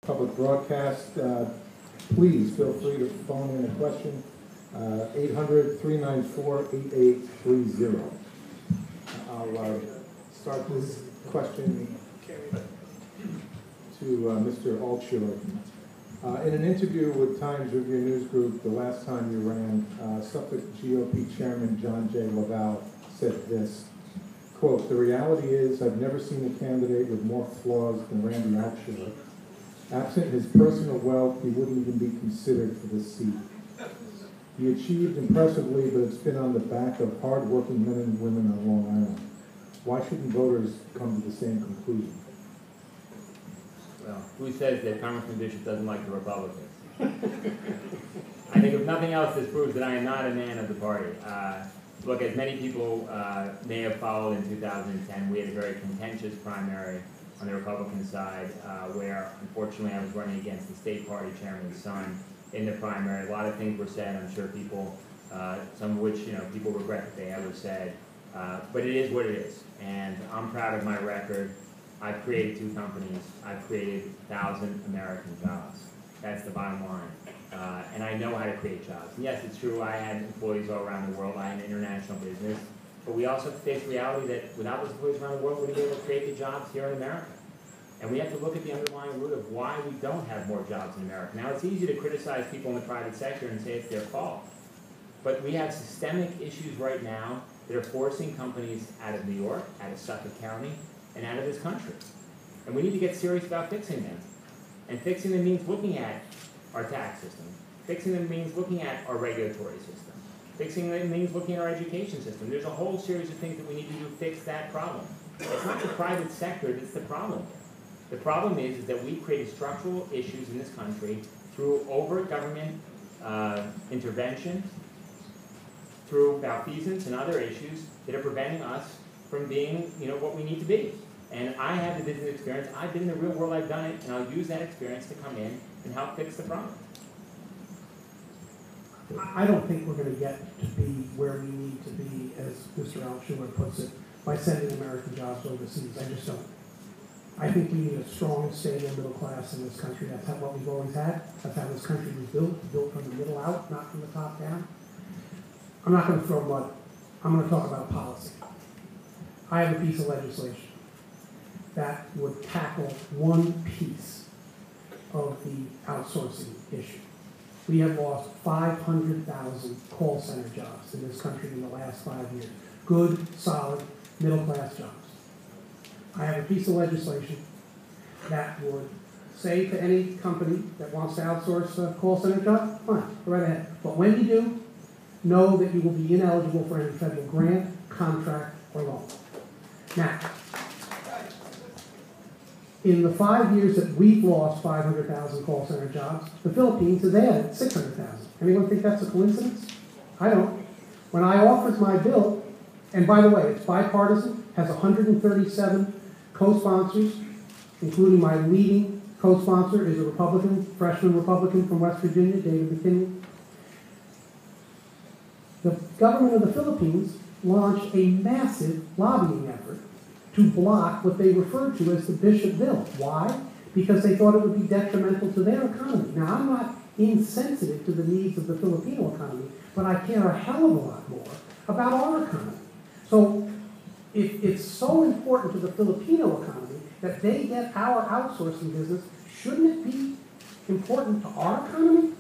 Public broadcast. Please feel free to phone in a question. 800-394-8830. I'll start this question to Mr. Altschuler. In an interview with Times Review News Group the last time you ran, Suffolk GOP Chairman John J. Laval said this, quote, "The reality is I've never seen a candidate with more flaws than Randy Altschuler. Absent his personal wealth, he wouldn't even be considered for this seat. He achieved impressively, but it's been on the back of hard-working men and women on Long Island. Why shouldn't voters come to the same conclusion?" Well, who says that Congressman Bishop doesn't like the Republicans? I think if nothing else, this proves that I am not a man of the party. Look, as many people may have followed in 2010, we had a very contentious primary on the Republican side, where unfortunately I was running against the state party chairman's son in the primary. A lot of things were said. I'm sure people, some of which people regret that they ever said. But it is what it is, and I'm proud of my record. I've created 2 companies. I've created 1,000 American jobs. That's the bottom line. And I know how to create jobs. And yes, it's true, I had employees all around the world. I had an international business. But we also have to face the reality that without those employees around the world, we wouldn't be able to create the jobs here in America. And we have to look at the underlying root of why we don't have more jobs in America. Now, it's easy to criticize people in the private sector and say it's their fault. But we have systemic issues right now that are forcing companies out of New York, out of Suffolk County, and out of this country. And we need to get serious about fixing them. And fixing them means looking at our tax system. Fixing them means looking at our regulatory system. Fixing them means looking at our education system. There's a whole series of things that we need to do to fix that problem. It's not the private sector that's the problem. The problem is that we've created structural issues in this country through overt government intervention, through malfeasance and other issues that are preventing us from being, what we need to be. And I have the business experience. I've been in the real world. I've done it, and I'll use that experience to come in and help fix the problem. I don't think we're going to get to be where we need to be, as Mr. Altschuler puts it, by sending American jobs overseas. I just don't. I think we need a strong, stable middle class in this country. That's what we've always had. That's how this country was built from the middle out, not from the top down. I'm not going to throw mud. I'm going to talk about policy. I have a piece of legislation that would tackle one piece of the outsourcing issue. We have lost 500,000 call center jobs in this country in the last 5 years. Good, solid, middle-class jobs. I have a piece of legislation that would say to any company that wants to outsource a call center job, fine, go right ahead. But when you do, know that you will be ineligible for any federal grant, contract, or loan. Now, in the 5 years that we've lost 500,000 call center jobs, the Philippines has added 600,000. Anyone think that's a coincidence? I don't. When I offered my bill, and by the way, it's bipartisan, has 137 co-sponsors, including my leading co-sponsor is a Republican, freshman Republican from West Virginia, David McKinley. The government of the Philippines launched a massive lobbying effort to block what they referred to as the Bishop bill. Why? Because they thought it would be detrimental to their economy. Now, I'm not insensitive to the needs of the Filipino economy, but I care a hell of a lot more about our economy. So, if it's so important to the Filipino economy that they get our outsourcing business, shouldn't it be important to our economy?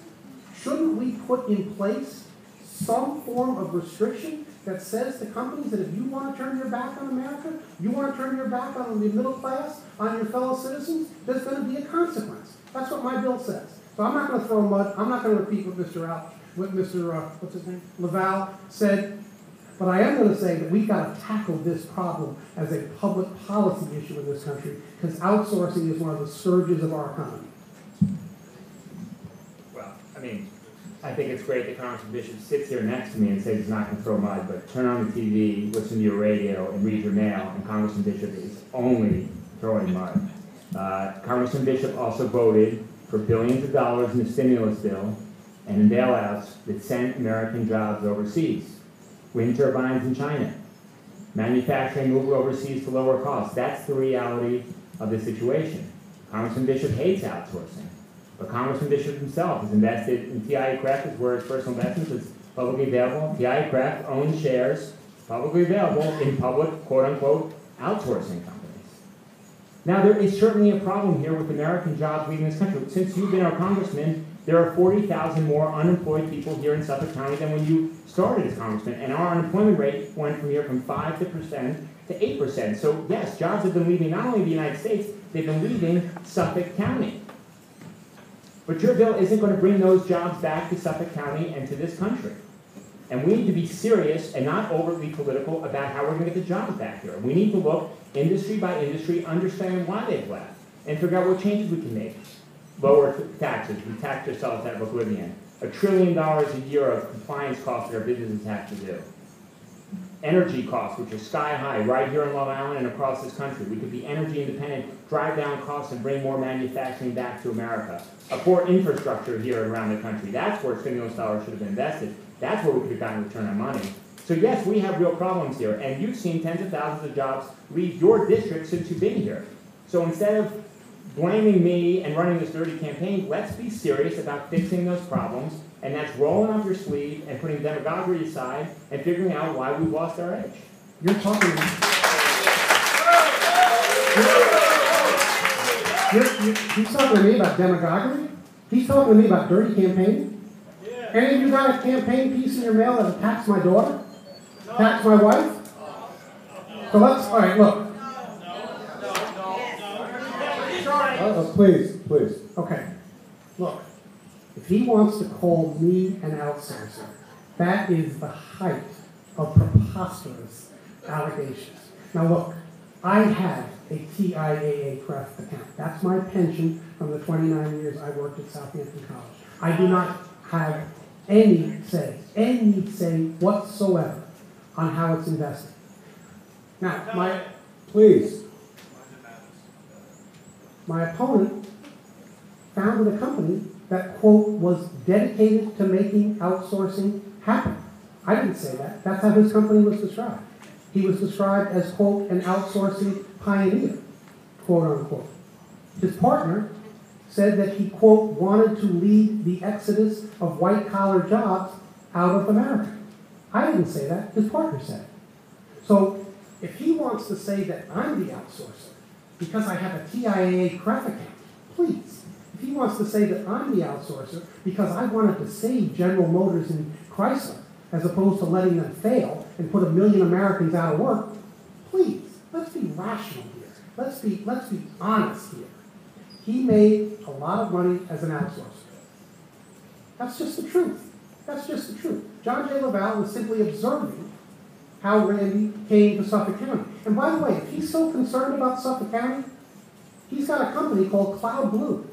Shouldn't we put in place some form of restriction that says to companies that if you want to turn your back on America, you want to turn your back on the middle class, on your fellow citizens, there's going to be a consequence. That's what my bill says. So I'm not going to throw mud. I'm not going to repeat what what's his name, Laval said. But I am going to say that we've got to tackle this problem as a public policy issue in this country, because outsourcing is one of the scourges of our economy. Well, I think it's great that Congressman Bishop sits here next to me and says he's not going to throw mud, but turn on the TV, listen to your radio, and read your mail, and Congressman Bishop is only throwing mud. Congressman Bishop also voted for billions of dollars in the stimulus bill and in bailouts that sent American jobs overseas. Wind turbines in China, manufacturing moved overseas to lower costs. That's the reality of the situation. Congressman Bishop hates outsourcing. But Congressman Bishop himself has invested in TIA Craft, is where his personal investments is publicly available. TIA Craft owns shares, publicly available, in public, quote-unquote, outsourcing companies. Now, there is certainly a problem here with American jobs leaving this country. Since you've been our congressman, there are 40,000 more unemployed people here in Suffolk County than when you started as congressman, and our unemployment rate went from here from 5% to 8%. So yes, jobs have been leaving not only the United States, they've been leaving Suffolk County. But your bill isn't going to bring those jobs back to Suffolk County and to this country. And we need to be serious and not overly political about how we're going to get the jobs back here. We need to look industry by industry, understand why they've left, and figure out what changes we can make. Lower taxes. We tax ourselves out of oblivion. $1 trillion a year of compliance costs that our businesses have to do. Energy costs, which are sky high right here in Long Island and across this country. We could be energy independent, drive down costs, and bring more manufacturing back to America. A poor infrastructure here and around the country. That's where stimulus dollars should have been invested. That's where we could have gotten a return on money. So yes, we have real problems here, and you've seen tens of thousands of jobs leave your district since you've been here. So instead of blaming me and running this dirty campaign, let's be serious about fixing those problems, and that's rolling up your sleeve and putting demagoguery aside and figuring out why we've lost our edge. You're talking he's talking to me about demagoguery? He's talking to me about dirty campaigning? Any of you got a campaign piece in your mail that attacks my daughter? Attacks my wife? So let's, all right, look. Please, please. Okay, look. If he wants to call me an outsider, that is the height of preposterous allegations. Now look, I have a TIAA Craft account. That's my pension from the 29 years I worked at Southampton College. I do not have any say whatsoever on how it's invested. Now, my opponent founded a company that, quote, was dedicated to making outsourcing happen. I didn't say that. That's how his company was described. He was described as, quote, an outsourcing pioneer, quote, unquote. His partner said that he, quote, wanted to lead the exodus of white-collar jobs out of America. I didn't say that. His partner said it. So if he wants to say that I'm the outsourcer because I have a TIAA Craft account, please. If he wants to say that I'm the outsourcer because I wanted to save General Motors and Chrysler as opposed to letting them fail and put 1 million Americans out of work, please, let's be rational here. Let's be honest here. He made a lot of money as an outsourcer. That's just the truth. That's just the truth. John J. Laval was simply observing how Randy came to Suffolk County. And by the way, if he's so concerned about Suffolk County, he's got a company called Cloud Blue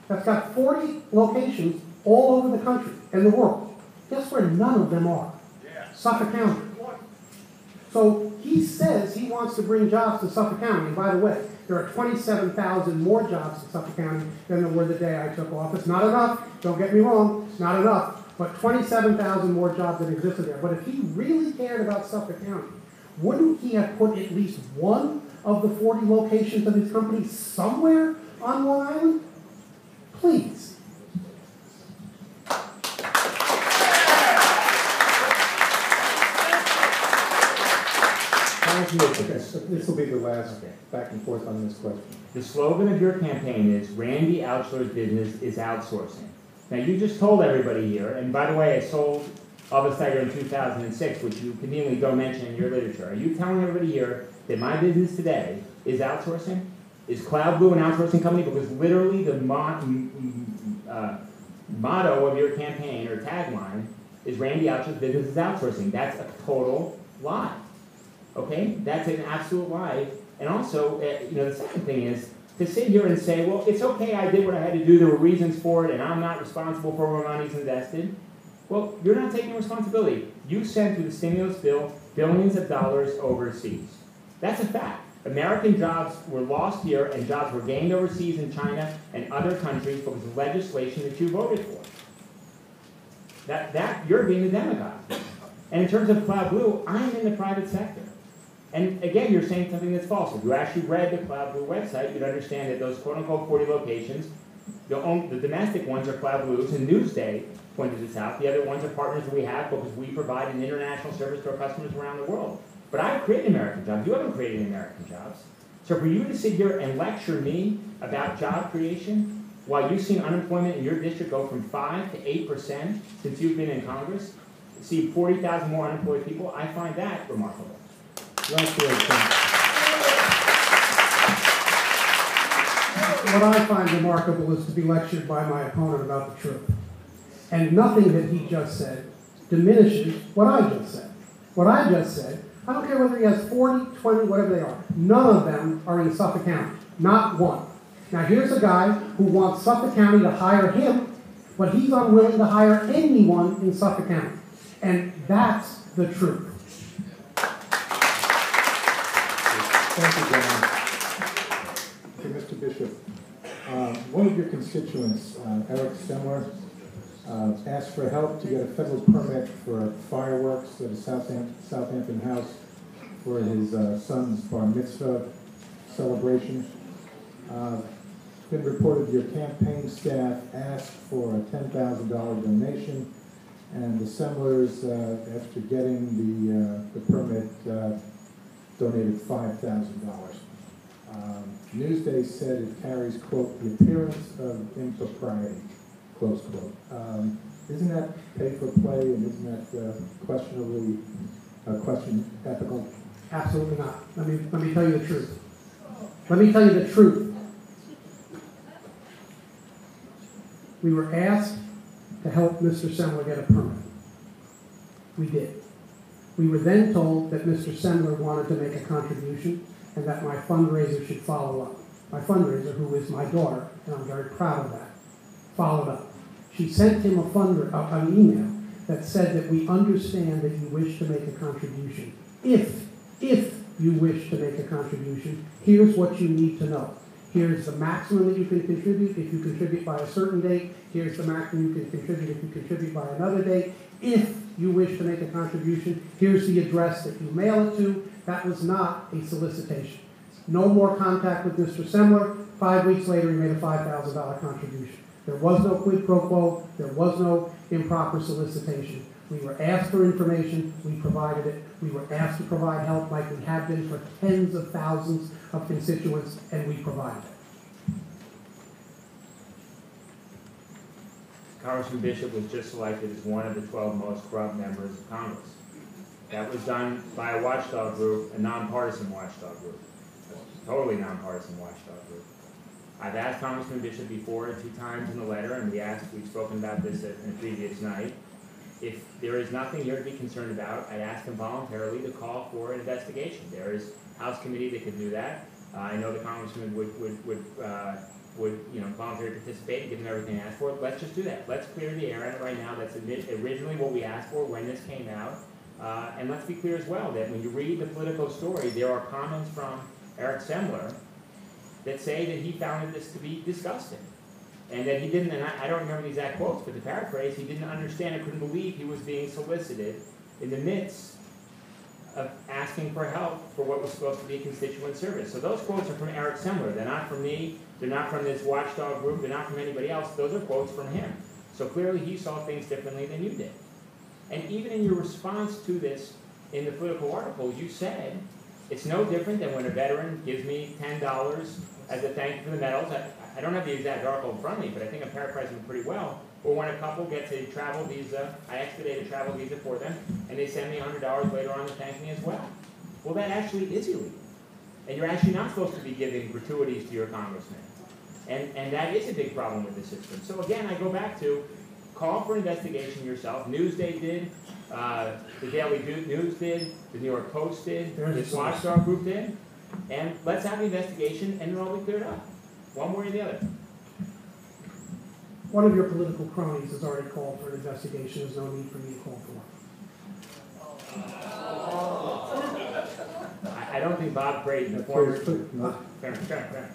that's got 40 locations all over the country and the world. Guess where none of them are? Yeah. Suffolk County. So he says he wants to bring jobs to Suffolk County. And by the way, there are 27,000 more jobs in Suffolk County than there were the day I took office. Not enough. Don't get me wrong. Not enough. But 27,000 more jobs that existed there. But if he really cared about Suffolk County, wouldn't he have put at least one of the 40 locations of his company somewhere on Long Island? Please. Okay, so this will be the last back and forth on this question. The slogan of your campaign is, Randy Altschuler's business is outsourcing. Now, you just told everybody here, and by the way, I sold Elvis Tiger in 2006, which you conveniently don't mention in your literature. Are you telling everybody here that my business today is outsourcing? Is Cloud Blue an outsourcing company? Because literally the motto of your campaign, or tagline, is Randy Altschuler's business is outsourcing. That's a total lie. Okay? That's an absolute lie. And also, the second thing is to sit here and say, well, it's okay, I did what I had to do, there were reasons for it, and I'm not responsible for where money's invested. Well, you're not taking responsibility. You sent through the stimulus bill billions of dollars overseas. That's a fact. American jobs were lost here, and jobs were gained overseas in China and other countries because of legislation that you voted for. That you're being a demagogue. And in terms of Cloud Blue, I'm in the private sector. And again, you're saying something that's false. If you actually read the Cloud Blue website, you'd understand that those quote-unquote 40 locations, the domestic ones are Cloud Blues, and Newsday pointed this out. The other ones are partners that we have because we provide an international service to our customers around the world. But I've created American jobs. You haven't created American jobs. So for you to sit here and lecture me about job creation while you've seen unemployment in your district go from 5 to 8% since you've been in Congress, see 40,000 more unemployed people, I find that remarkable. What I find remarkable is to be lectured by my opponent about the truth. And nothing that he just said diminishes what I just said. What I just said, I don't care whether he has 40, 20, whatever they are. None of them are in Suffolk County. Not one. Now here's a guy who wants Suffolk County to hire him, but he's unwilling to hire anyone in Suffolk County. And that's the truth. Thank you, John. Okay, Mr. Bishop, one of your constituents, Eric Semler, asked for help to get a federal permit for fireworks at a Southampton house for his son's bar mitzvah celebration. It's been reported your campaign staff asked for a $10,000 donation, and the Semlers, after getting the permit, donated $5,000. Newsday said it carries, quote, the appearance of impropriety, close quote. Isn't that pay for play, and isn't that questionably ethical? Absolutely not. Let me tell you the truth. Let me tell you the truth. We were asked to help Mr. Semler get a permit. We did. We were then told that Mr. Semler wanted to make a contribution and that my fundraiser should follow up. My fundraiser, who is my daughter, and I'm very proud of that, followed up. She sent him an email that said that we understand that you wish to make a contribution. If you wish to make a contribution, here's what you need to know. Here's the maximum that you can contribute if you contribute by a certain date. Here's the maximum you can contribute if you contribute by another date. If you wish to make a contribution, here's the address that you mail it to. That was not a solicitation. No more contact with Mr. Semler. 5 weeks later, he made a $5,000 contribution. There was no quid pro quo. There was no improper solicitation. We were asked for information. We provided it. We were asked to provide help like we have been for tens of thousands of constituents, and we provided it. Congressman Bishop was just selected as one of the 12 most corrupt members of Congress. That was done by a watchdog group, a nonpartisan watchdog group. Totally nonpartisan watchdog group. I've asked Congressman Bishop before 2 times in the letter, and we've spoken about this in a previous night. If there is nothing here to be concerned about, I'd ask him voluntarily to call for an investigation. There is a House committee that could do that. I know the Congressman would voluntarily participate and give him everything he asked for. Let's just do that. Let's clear the air on it right now. That's originally what we asked for when this came out. And let's be clear as well that when you read the political story, there are comments from Eric Semler that say that he found this to be disgusting. And that he didn't, and I don't remember the exact quotes, but to paraphrase, he didn't understand and couldn't believe he was being solicited in the midst of asking for help for what was supposed to be constituent service. So those quotes are from Eric Semler. They're not from me. They're not from this watchdog group. They're not from anybody else. Those are quotes from him. So clearly he saw things differently than you did. And even in your response to this in the political article, you said, it's no different than when a veteran gives me $10 as a thank you for the medals. I don't have the exact article in front of me, but I think I'm paraphrasing it pretty well. Or when a couple gets a travel visa, I expedite a travel visa for them, and they send me $100 later on to thank me as well. Well, that actually is illegal. And you're actually not supposed to be giving gratuities to your congressman. And that is a big problem with the system. So again, I go back to call for investigation yourself. Newsday did, the Daily News did, the New York Post did, this watchdog group did. And let's have the investigation and it'll all be cleared up. One way or the other. One of your political cronies has already called for an investigation. There's no need for me to call for one. I don't think Bob Creighton, the former... Fair.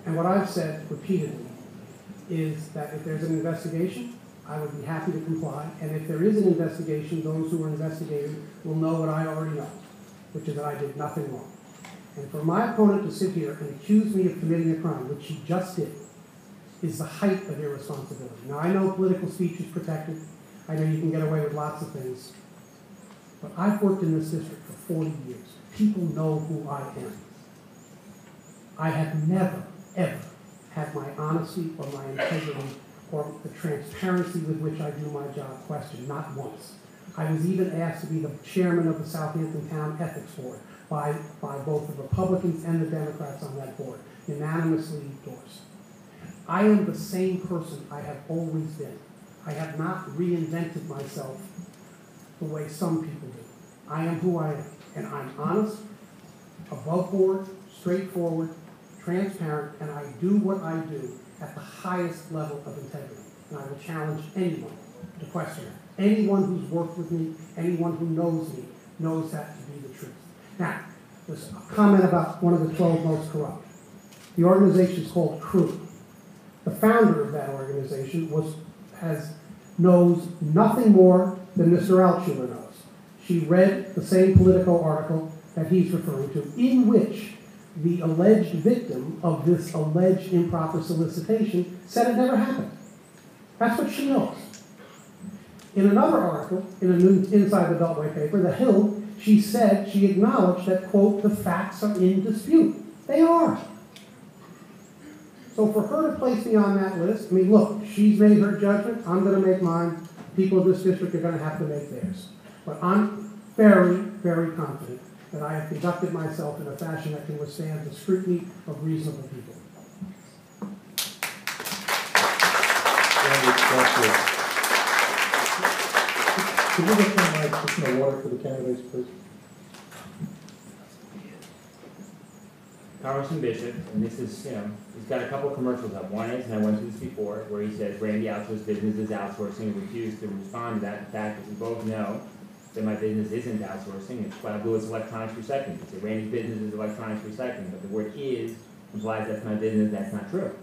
And what I've said repeatedly is that if there's an investigation, I would be happy to comply. And if there is an investigation, those who are investigating will know what I already know. which is that I did nothing wrong. And for my opponent to sit here and accuse me of committing a crime, which he just did, is the height of irresponsibility. Now, I know political speech is protected. I know you can get away with lots of things. But I've worked in this district for 40 years. People know who I am. I have never, ever had my honesty or my integrity or the transparency with which I do my job questioned, not once. I was even asked to be the chairman of the Southampton Town Ethics Board by both the Republicans and the Democrats on that board, unanimously endorsed. I am the same person I have always been. I have not reinvented myself the way some people do. I am who I am, and I'm honest, above board, straightforward, transparent, and I do what I do at the highest level of integrity. And I will challenge anyone to question it. Anyone who's worked with me, anyone who knows me, knows that to be the truth. Now, there's a comment about one of the 12 most corrupt. The organization is called CREW. The founder of that organization knows nothing more than Mr. Altschuler knows. She read the same Politico article that he's referring to, in which the alleged victim of this alleged improper solicitation said it never happened. That's what she knows. In another article, in a new Inside the Beltway paper, The Hill, she acknowledged that, quote, the facts are in dispute. They are. So for her to place me on that list, I mean, look, she's made her judgment, I'm going to make mine. People of this district are going to have to make theirs. But I'm very, very confident that I have conducted myself in a fashion that can withstand the scrutiny of reasonable people. Could you get some additional water for the candidates, please? Congressman Bishop, and this is, he's got a couple commercials up. One is, and I went through this before, where he says Randy Altschuler's business is outsourcing and refused to respond to that. In fact, we both know that my business isn't outsourcing. It's what I do is electronics recycling. He said Randy's business is electronics recycling, but the word is implies that's my business. That's not true.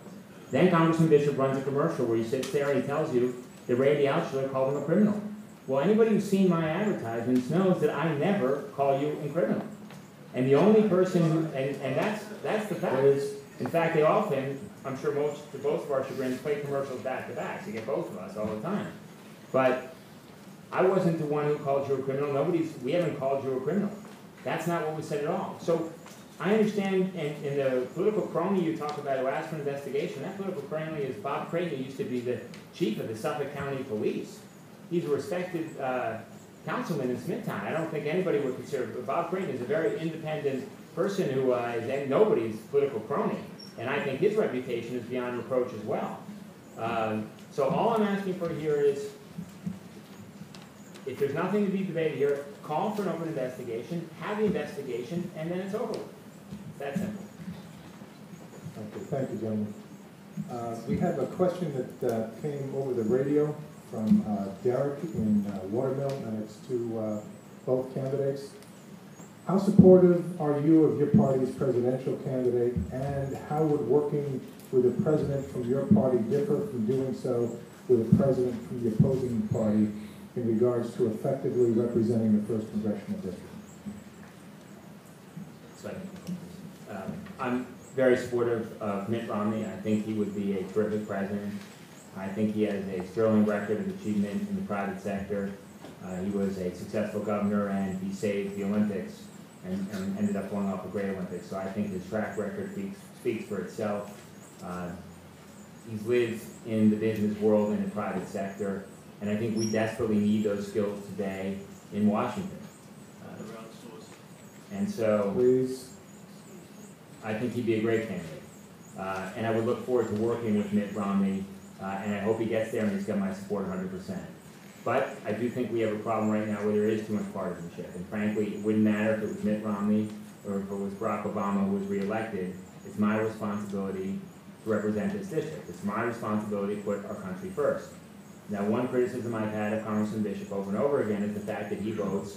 Then Congressman Bishop runs a commercial where he sits there and he tells you that Randy Altschuler called him a criminal. Well, anybody who's seen my advertisements knows that I never call you a criminal. And the only person who, and that's the fact. In fact, they often, I'm sure to both of our chagrins, play commercials back to back. So you get both of us all the time. But I wasn't the one who called you a criminal. We haven't called you a criminal. That's not what we said at all. So I understand in the political crony you talk about who asked for an investigation, that political crony is Bob Creighton, who used to be the chief of the Suffolk County Police. He's a respected councilman in Smithtown. I don't think anybody would consider, but Bob Creighton is a very independent person who is nobody's political crony. And I think his reputation is beyond reproach as well. So all I'm asking for here is, if there's nothing to be debated here, call for an open investigation, have the investigation, and then it's over with. That's simple. Thank you, gentlemen. We have a question that came over the radio from Derek in Watermill, and it's to both candidates. How supportive are you of your party's presidential candidate, and how would working with a president from your party differ from doing so with a president from the opposing party in regards to effectively representing the 1st Congressional District? I'm very supportive of Mitt Romney. I think he would be a terrific president. I think he has a sterling record of achievement in the private sector. He was a successful governor, and he saved the Olympics and ended up pulling off a great Olympics. So I think his track record speaks for itself. He's lived in the business world and the private sector, and I think we desperately need those skills today in Washington. And so, I think he'd be a great candidate. And I would look forward to working with Mitt Romney, and I hope he gets there and he's got my support 100%. But I do think we have a problem right now where there is too much partisanship. And frankly, it wouldn't matter if it was Mitt Romney or if it was Barack Obama who was reelected. It's my responsibility to represent this district. It's my responsibility to put our country first. Now, one criticism I've had of Congressman Bishop over and over again is the fact that he votes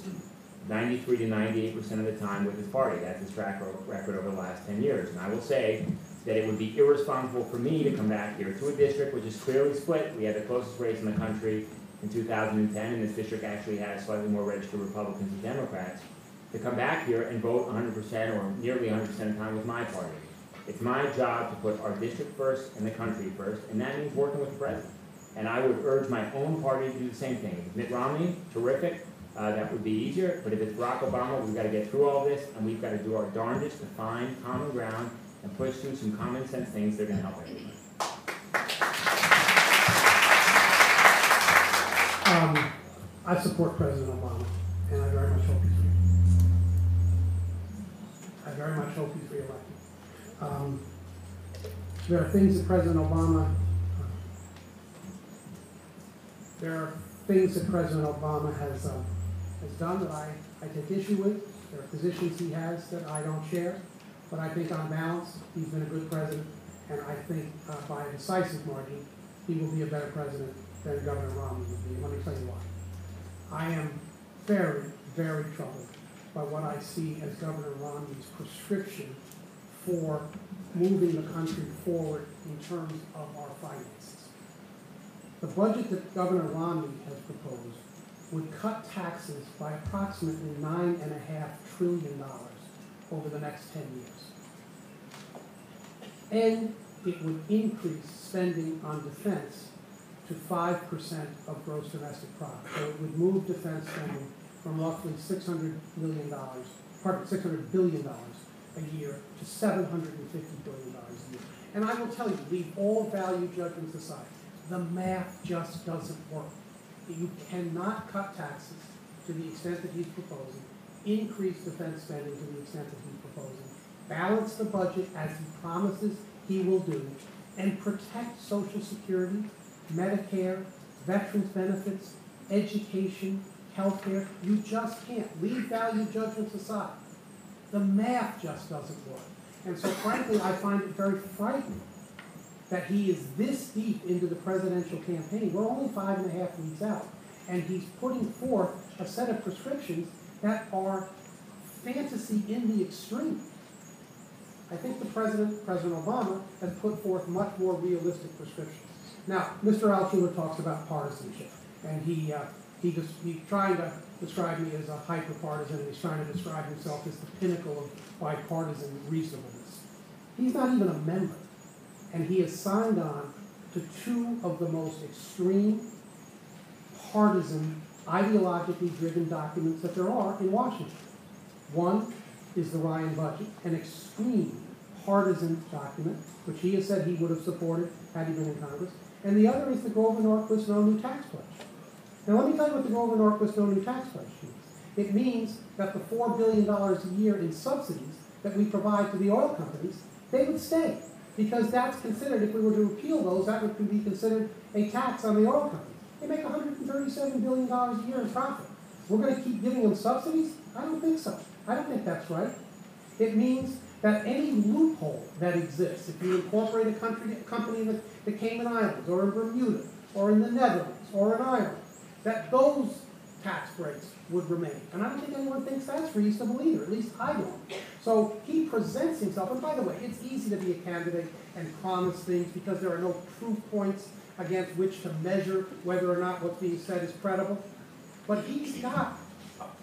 93 to 98% of the time with his party. That's his track record over the last 10 years. And I will say that it would be irresponsible for me to come back here to a district which is clearly split. We had the closest race in the country in 2010, and this district actually has slightly more registered Republicans and Democrats, to come back here and vote 100% or nearly 100% of the time with my party. It's my job to put our district first and the country first, and that means working with the president. And I would urge my own party to do the same thing. If it's Mitt Romney, terrific, that would be easier. But if it's Barack Obama, we've got to get through all this, and we've got to do our darndest to find common ground and push through some common sense things that are going to help everyone. I support President Obama, and I very much hope he's I very much hope he's reelected. There are things that President Obama has done that I take issue with. There are positions he has that I don't share, but I think on balance, he's been a good president, and I think by a decisive margin, he will be a better president than Governor Romney would be. And let me tell you why. I am very, very troubled by what I see as Governor Romney's prescription for moving the country forward in terms of our finances. The budget that Governor Romney has proposed would cut taxes by approximately $9.5 trillion over the next 10 years. And it would increase spending on defense to 5% of gross domestic product. So it would move defense spending from roughly $600 billion a year to $750 billion a year. And I will tell you, leave all value judgments aside, the math just doesn't work. You cannot cut taxes to the extent that he's proposing, increase defense spending to the extent that he's proposing, balance the budget as he promises he will do, and protect Social Security, Medicare, veterans benefits, education, healthcare. You just can't. Leave value judgments aside. The math just doesn't work. And so frankly, I find it very frightening that he is this deep into the presidential campaign. We're only 5.5 weeks out, and he's putting forth a set of prescriptions that are fantasy in the extreme. I think the President Obama, has put forth much more realistic prescriptions. Now, Mr. Altschuler talks about partisanship, and he's trying to describe me as a hyper-partisan, and he's trying to describe himself as the pinnacle of bipartisan reasonableness. He's not even a member, and he has signed on to two of the most extreme, partisan, ideologically driven documents that there are in Washington. One is the Ryan budget, an extreme partisan document, which he has said he would have supported had he been in Congress. And the other is the Grover-Norquist no new tax pledge. Now let me tell you what the Grover-Norquist no new tax pledge means. It means that the $4 billion a year in subsidies that we provide to the oil companies, they would stay. Because that's considered, if we were to repeal those, that would be considered a tax on the oil companies. They make $137 billion a year in profit. We're going to keep giving them subsidies? I don't think so. I don't think that's right. It means that any loophole that exists, if you incorporate a company in the Cayman Islands, or in Bermuda, or in the Netherlands, or in Ireland, that those tax breaks would remain. And I don't think anyone thinks that's reasonable either, at least I don't. So he presents himself, and by the way, it's easy to be a candidate and promise things because there are no proof points against which to measure whether or not what's being said is credible. But he's got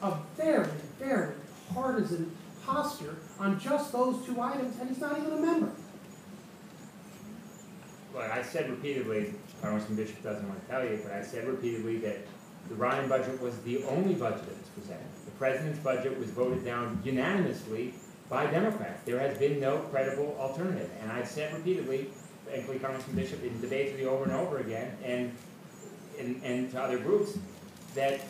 a very, very partisan posture on just those two items, and he's not even a member. Well, I said repeatedly, Congressman Bishop doesn't want to tell you, but I said repeatedly that the Ryan budget was the only budget that was presented. The president's budget was voted down unanimously by Democrats. There has been no credible alternative. And I've said repeatedly, thankfully Congressman Bishop in debates with you over and over again, and to other groups, that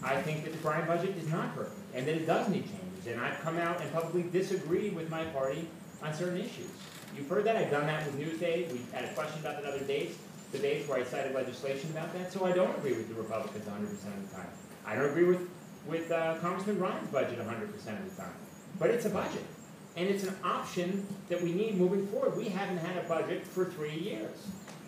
I think that the Ryan budget is not perfect, and that it does need changes. And I've come out and publicly disagreed with my party on certain issues. You've heard that. I've done that with Newsday. We had a question about that other debates where I cited legislation about that. So I don't agree with the Republicans 100% of the time. I don't agree with Congressman Ryan's budget 100% of the time. But it's a budget. And it's an option that we need moving forward. We haven't had a budget for 3 years.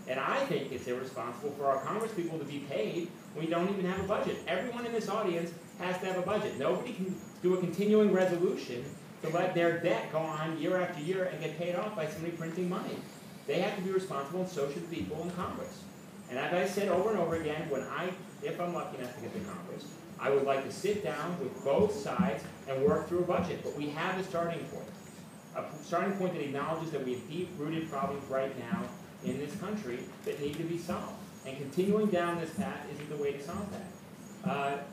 And I think it's irresponsible for our congresspeople to be paid when we don't even have a budget. Everyone in this audience has to have a budget. Nobody can do a continuing resolution to let their debt go on year after year and get paid off by somebody printing money. They have to be responsible, and so should the people in Congress. And as I said over and over again, if I'm lucky enough to get to Congress, I would like to sit down with both sides and work through a budget. But we have a starting point that acknowledges that we have deep-rooted problems right now in this country that need to be solved. And continuing down this path isn't the way to solve that.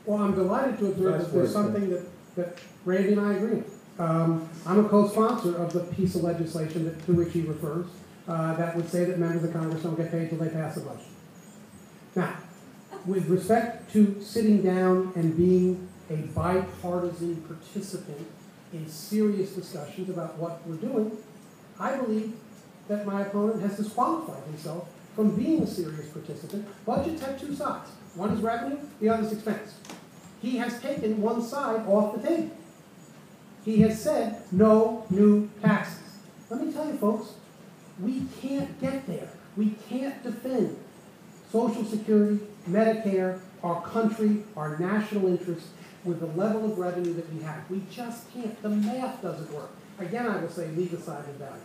Well, I'm delighted to observe that there's something that Randy and I agree on. I'm a co-sponsor of the piece of legislation to which he refers that would say that members of Congress don't get paid until they pass a budget. Now, with respect to sitting down and being a bipartisan participant in serious discussions about what we're doing, I believe that my opponent has disqualified himself from being a serious participant. Budgets have two sides. One is revenue, the other is expense. He has taken one side off the table. He has said no new taxes. Let me tell you, folks, we can't get there. We can't defend Social Security, Medicare, our country, our national interests with the level of revenue that we have. We just can't. The math doesn't work. Again, I will say, leave aside the values.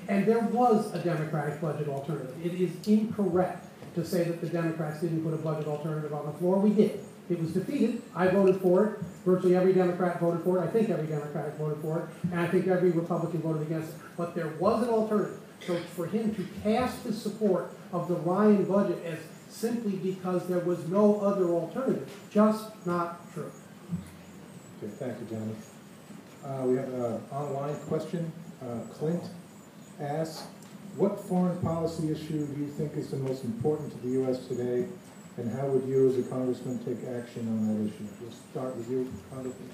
And there was a Democratic budget alternative. It is incorrect to say that the Democrats didn't put a budget alternative on the floor. We did. It was defeated. I voted for it. Virtually every Democrat voted for it. I think every Democrat voted for it. And I think every Republican voted against it. But there was an alternative. So for him to cast his support of the Ryan budget as simply because there was no other alternative, just not true. Okay, thank you, gentlemen. We have an online question. Clint asks, what foreign policy issue do you think is the most important to the U.S. today, and how would you as a congressman take action on that issue? We'll start with you, Congressman.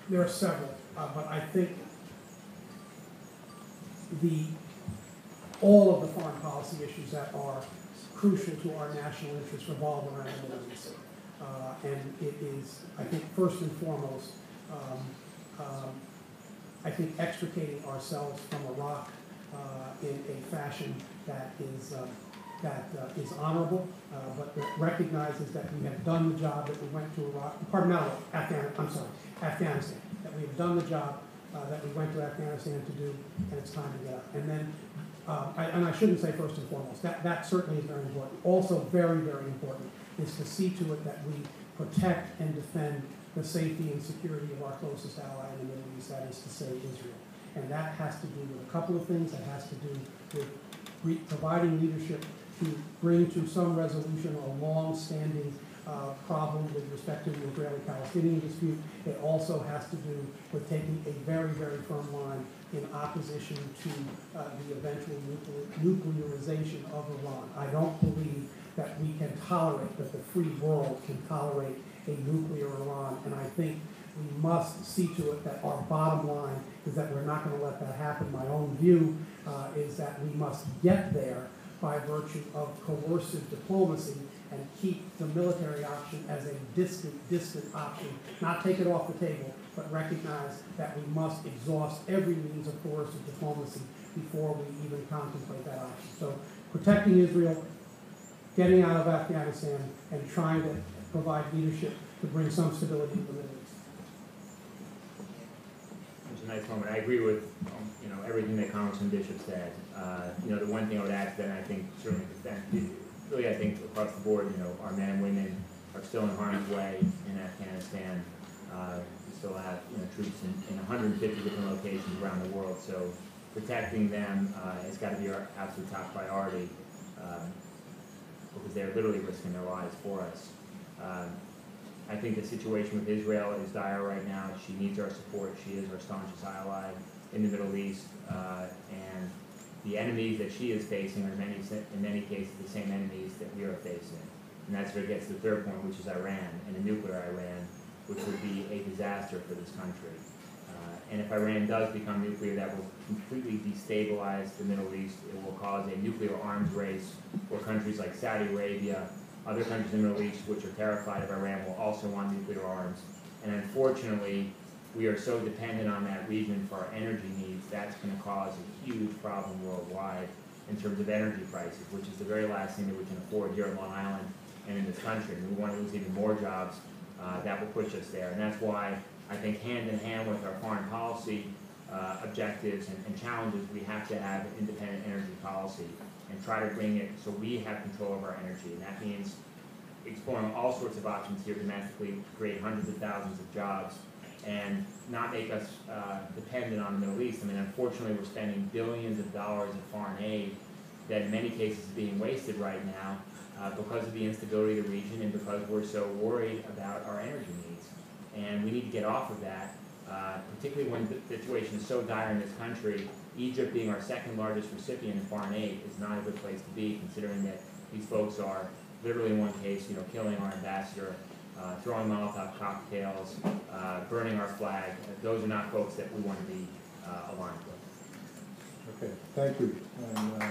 There are several, but I think all of the foreign policy issues that are crucial to our national interests revolve around the Middle East. And it is, I think, first and foremost, I think extricating ourselves from Iraq in a fashion that is honorable, but that recognizes that we have done the job that we went to Iraq. Afghanistan. That we have done the job that we went to Afghanistan to do, and it's time to get up. And then, and I shouldn't say first and foremost. That certainly is very important. Also, very, very important is to see to it that we protect and defend the safety and security of our closest ally in the Middle East, that is to say Israel. And that has to do with a couple of things. That has to do with providing leadership to bring to some resolution a long-standing problem with respect to the Israeli-Palestinian dispute. It also has to do with taking a very, very firm line in opposition to the eventual nuclearization of Iran. I don't believe that we can tolerate, that the free world can tolerate a nuclear Iran, and I think we must see to it that our bottom line is that we're not going to let that happen. My own view is that we must get there by virtue of coercive diplomacy and keep the military option as a distant option, not take it off the table, but recognize that we must exhaust every means of coercive diplomacy before we even contemplate that option. So protecting Israel, getting out of Afghanistan, and trying to provide leadership to bring some stability to the Middle East. It's a nice moment. I agree with everything that Congressman Bishop said. The one thing I would add to that, I think certainly really I think across the board, our men and women are still in harm's way in Afghanistan. We still have troops in 150 different locations around the world. So protecting them has got to be our absolute top priority because they're literally risking their lives for us. I think the situation with Israel is dire right now. She needs our support. She is our staunchest ally in the Middle East, and the enemies that she is facing are in many cases the same enemies that we are facing. And that's where it gets to the third point, which is Iran, and a nuclear Iran, which would be a disaster for this country. And if Iran does become nuclear, that will completely destabilize the Middle East. It will cause a nuclear arms race where countries like Saudi Arabia, other countries in the Middle East which are terrified of Iran will also want nuclear arms. And unfortunately, we are so dependent on that region for our energy needs, that's going to cause a huge problem worldwide in terms of energy prices, which is the very last thing that we can afford here on Long Island and in this country. And we want to lose even more jobs, that will push us there. And that's why I think hand in hand with our foreign policy objectives and challenges, we have to have an independent energy policy and try to bring it so we have control of our energy. And that means exploring all sorts of options here domestically to create hundreds of thousands of jobs and not make us dependent on the Middle East. I mean, unfortunately, we're spending billions of dollars of foreign aid that in many cases is being wasted right now because of the instability of the region and because we're so worried about our energy needs. And we need to get off of that, particularly when the situation is so dire in this country. Egypt being our second largest recipient of foreign aid is not a good place to be, considering that these folks are literally in one case, killing our ambassador, throwing Molotov cocktails, burning our flag. Those are not folks that we want to be aligned with. Okay, thank you. And,